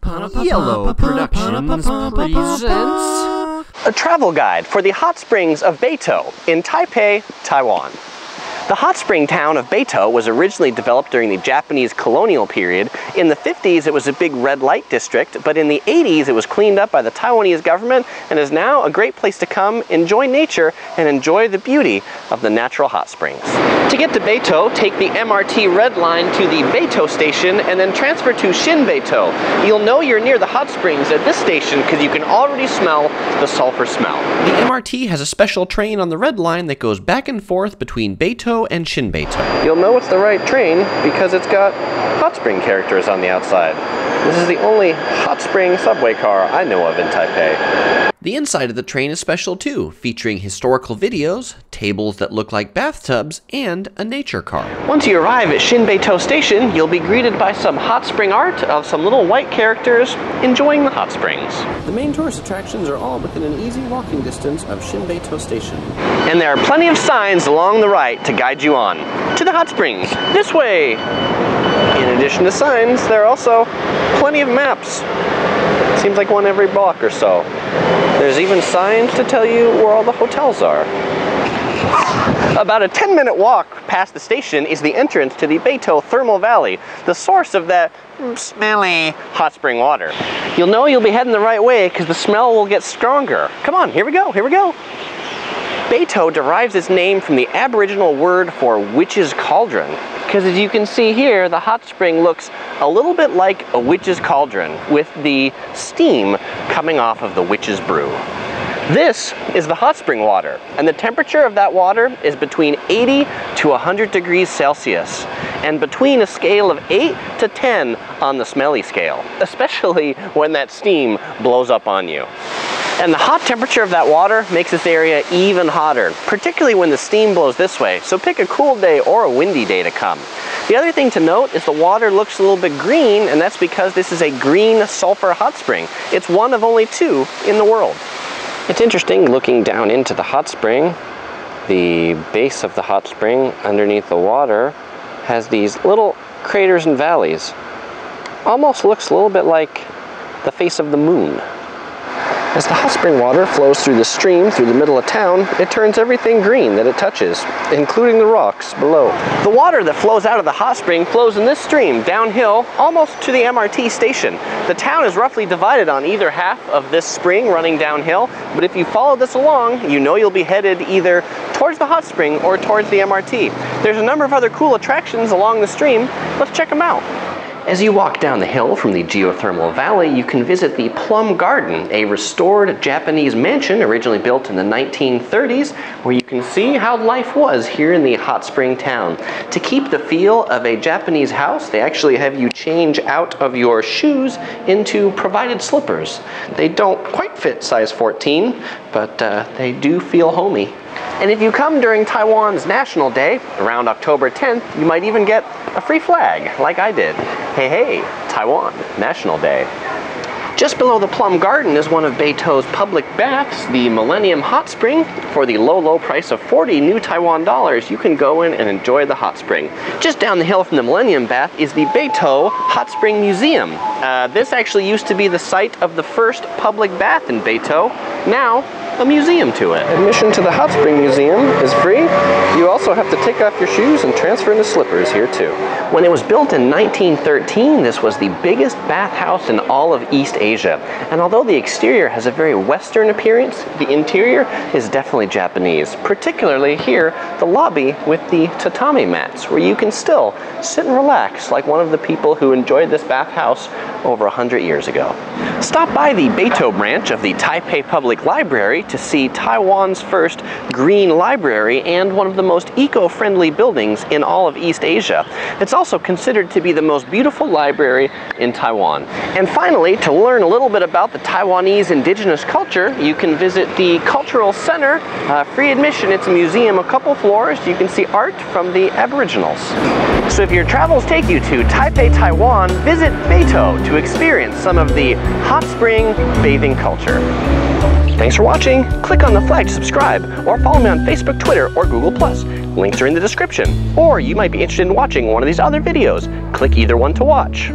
Yellow Productions presents a travel guide for the hot springs of Beitou in Taipei, Taiwan. The hot spring town of Beitou was originally developed during the Japanese colonial period. In the 50s, it was a big red light district, but in the 80s, it was cleaned up by the Taiwanese government and is now a great place to come, enjoy nature, and enjoy the beauty of the natural hot springs. To get to Beitou, take the MRT Red Line to the Beitou station and then transfer to Beitou. You'll know you're near the hot springs at this station because you can already smell the sulfur smell. The MRT has a special train on the Red Line that goes back and forth between Beitou and Beitou. You'll know it's the right train because it's got hot spring characters on the outside. This is the only hot spring subway car I know of in Taipei. The inside of the train is special too, featuring historical videos, tables that look like bathtubs, and a nature car. Once you arrive at Beitou station, you'll be greeted by some hot spring art of some little white characters enjoying the hot springs. The main tourist attractions are all within an easy walking distance of Beitou station. And there are plenty of signs along the right to guide you on. To the hot springs, this way! In addition to signs, there are also plenty of maps. Seems like one every block or so. There's even signs to tell you where all the hotels are. About a 10-minute walk past the station is the entrance to the Beitou Thermal Valley, the source of that smelly hot spring water. You'll know you'll be heading the right way because the smell will get stronger. Come on, here we go, here we go. Beitou derives its name from the Aboriginal word for witch's cauldron, because as you can see here, the hot spring looks a little bit like a witch's cauldron with the steam coming off of the witch's brew. This is the hot spring water, and the temperature of that water is between 80 to 100 degrees Celsius, and between a scale of 8 to 10 on the smelly scale, especially when that steam blows up on you. And the hot temperature of that water makes this area even hotter, particularly when the steam blows this way, so pick a cool day or a windy day to come. The other thing to note is the water looks a little bit green, and that's because this is a green sulfur hot spring. It's one of only 2 in the world. It's interesting looking down into the hot spring. The base of the hot spring underneath the water has these little craters and valleys. Almost looks a little bit like the face of the moon. As the hot spring water flows through the stream through the middle of town, it turns everything green that it touches, including the rocks below. The water that flows out of the hot spring flows in this stream downhill almost to the MRT station. The town is roughly divided on either half of this spring running downhill, but if you follow this along, you know you'll be headed either towards the hot spring or towards the MRT. There's a number of other cool attractions along the stream. Let's check them out. As you walk down the hill from the geothermal valley, you can visit the Plum Garden, a restored Japanese mansion originally built in the 1930s, where you can see how life was here in the hot spring town. To keep the feel of a Japanese house, they actually have you change out of your shoes into provided slippers. They don't quite fit size 14, but they do feel homey. And if you come during Taiwan's National Day, around October 10th, you might even get a free flag, like I did. Hey, hey, Taiwan, National Day. Just below the Plum Garden is one of Beitou's public baths, the Millennium Hot Spring. For the low, low price of 40 new Taiwan dollars, you can go in and enjoy the hot spring. Just down the hill from the Millennium Bath is the Beitou Hot Spring Museum. This actually used to be the site of the first public bath in Beitou. Now, a museum to it. Admission to the Hot Spring Museum is free. You also have to take off your shoes and transfer into slippers here too. When it was built in 1913, this was the biggest bathhouse in all of East Asia. And although the exterior has a very Western appearance, the interior is definitely Japanese. Particularly here, the lobby with the tatami mats, where you can still sit and relax like one of the people who enjoyed this bathhouse over 100 years ago. Stop by the Beitou branch of the Taipei Public Library to see Taiwan's first green library and one of the most eco-friendly buildings in all of East Asia. It's also considered to be the most beautiful library in Taiwan. And finally, to learn a little bit about the Taiwanese indigenous culture, you can visit the Cultural Center. Free admission. It's a museum, a couple floors. You can see art from the Aboriginals. So if your travels take you to Taipei, Taiwan, visit Beitou to experience some of the hot spring bathing culture. Thanks for watching. Click on the flag to subscribe, or follow me on Facebook, Twitter, or Google+. Links are in the description. Or you might be interested in watching one of these other videos. Click either one to watch.